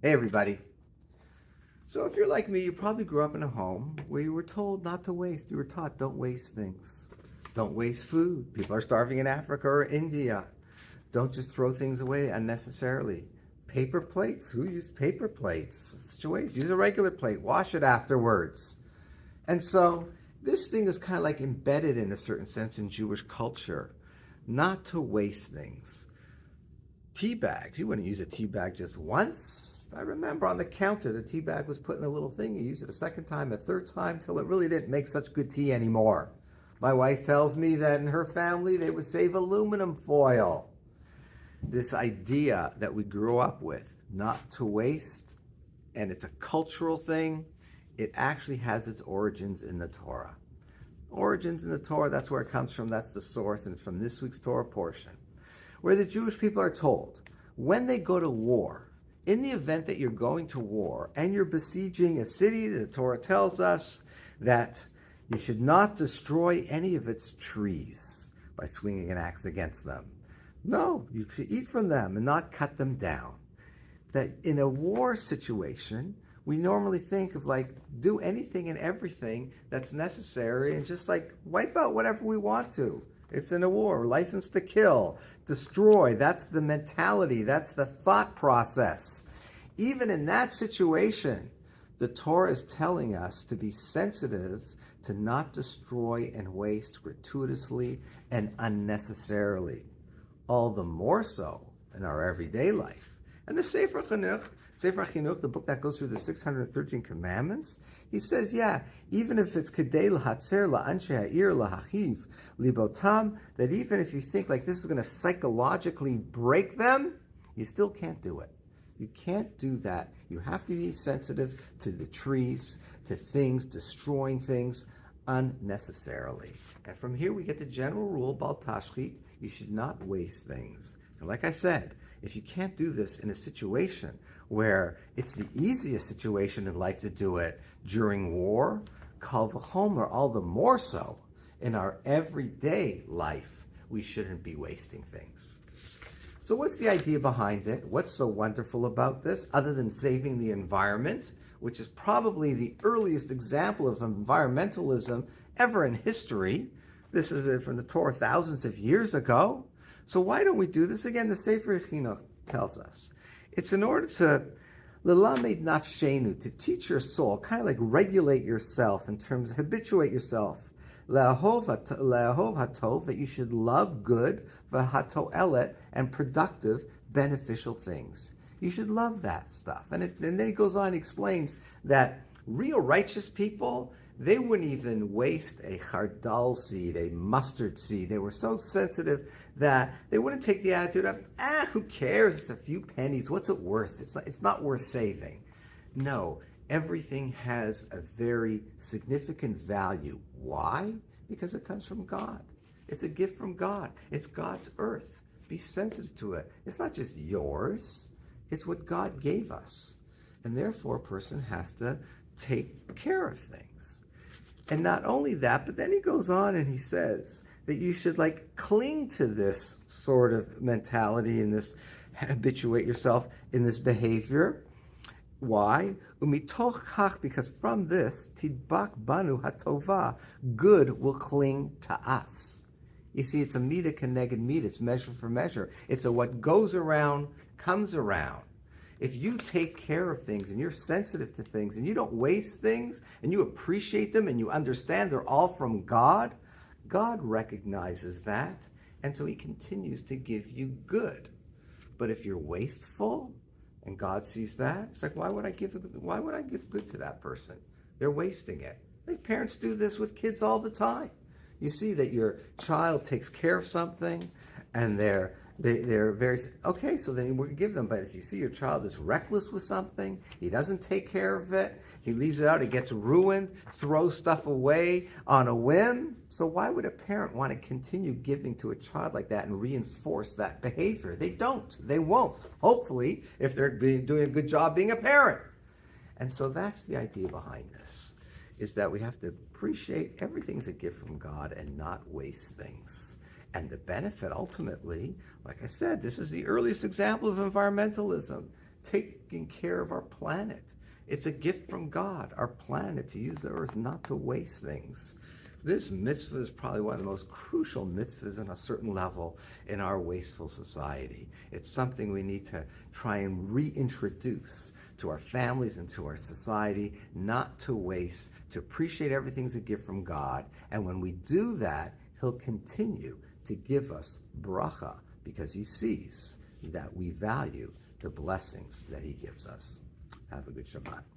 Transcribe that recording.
Hey everybody. So if you're like me, you probably grew up in a home where you were told not to waste. You were taught don't waste things. Don't waste food. People are starving in Africa or India. Don't just throw things away unnecessarily. Paper plates? Who used paper plates? Use a regular plate. Wash it afterwards. And so this thing is kind of like embedded in a certain sense in Jewish culture. Not to waste things. Tea bags. You wouldn't use a tea bag just once. I remember on the counter, the tea bag was put in a little thing. You use it a second time, a third time, till it really didn't make such good tea anymore. My wife tells me that in her family, they would save aluminum foil. This idea that we grew up with, not to waste, and it's a cultural thing, it actually has its origins in the Torah. Origins in the Torah, that's where it comes from, that's the source, and it's from this week's Torah portion, where the Jewish people are told, when they go to war, in the event that you're going to war and you're besieging a city, the Torah tells us that you should not destroy any of its trees by swinging an axe against them. No, you should eat from them and not cut them down. That in a war situation, we normally think of like, do anything and everything that's necessary and just like wipe out whatever we want to. It's in a war, license to kill, destroy. That's the mentality, that's the thought process. Even in that situation, the Torah is telling us to be sensitive to not destroy and waste gratuitously and unnecessarily. All the more so in our everyday life. And the Sefer Chinuch, the book that goes through the 613 commandments, he says, yeah, even if it's kedei lahatzer la'anshe ha'ir lahachiv libotam, that even if you think like this is going to psychologically break them, you still can't do it. You can't do that. You have to be sensitive to the trees, to things, destroying things unnecessarily. And from here we get the general rule, bal tashchit, you should not waste things. And like I said, if you can't do this in a situation where it's the easiest situation in life to do it during war, kal v'chomer, all the more so in our everyday life, we shouldn't be wasting things. So what's the idea behind it? What's so wonderful about this, other than saving the environment, which is probably the earliest example of environmentalism ever in history? This is from the Torah thousands of years ago. So why don't we do this? Again, the Sefer Chinuch tells us. It's in order to lelamed nafshenu, to teach your soul, kind of like regulate yourself in terms of habituate yourself. Le'ahov hatov, that you should love good, v'hatoelet, and productive, beneficial things. You should love that stuff. And then he goes on and explains that real righteous people, they wouldn't even waste a chardal seed, a mustard seed. They were so sensitive that they wouldn't take the attitude of, who cares? It's a few pennies. What's it worth? It's not worth saving. No, everything has a very significant value. Why? Because it comes from God. It's a gift from God. It's God's earth. Be sensitive to it. It's not just yours. It's what God gave us. And therefore, a person has to take care of things. And not only that, but then he goes on and he says that you should like cling to this sort of mentality and this habituate yourself in this behavior. Why? Because from this, tidbak banu hatova, good will cling to us. You see, it's a mida keneged mida, it's measure for measure. It's a what goes around, comes around. If you take care of things and you're sensitive to things and you don't waste things and you appreciate them and you understand they're all from God, God recognizes that, and so he continues to give you good. But if you're wasteful and God sees that, it's like, why would I give good to that person? They're wasting it. Like parents do this with kids all the time. You see that your child takes care of something and they're very, okay, so then you give them, but if you see your child is reckless with something, he doesn't take care of it, he leaves it out, it gets ruined, throws stuff away on a whim. So why would a parent want to continue giving to a child like that and reinforce that behavior? They don't, they won't. Hopefully, if they're doing a good job being a parent. And so that's the idea behind this, is that we have to appreciate everything's a gift from God and not waste things. And the benefit ultimately, like I said, this is the earliest example of environmentalism. taking care of our planet. It's a gift from God, our planet, to use the earth, not to waste things. This mitzvah is probably one of the most crucial mitzvahs on a certain level in our wasteful society. It's something we need to try and reintroduce to our families and to our society, not to waste, to appreciate everything's a gift from God. And when we do that, He'll continue to give us bracha because He sees that we value the blessings that He gives us. Have a good Shabbat.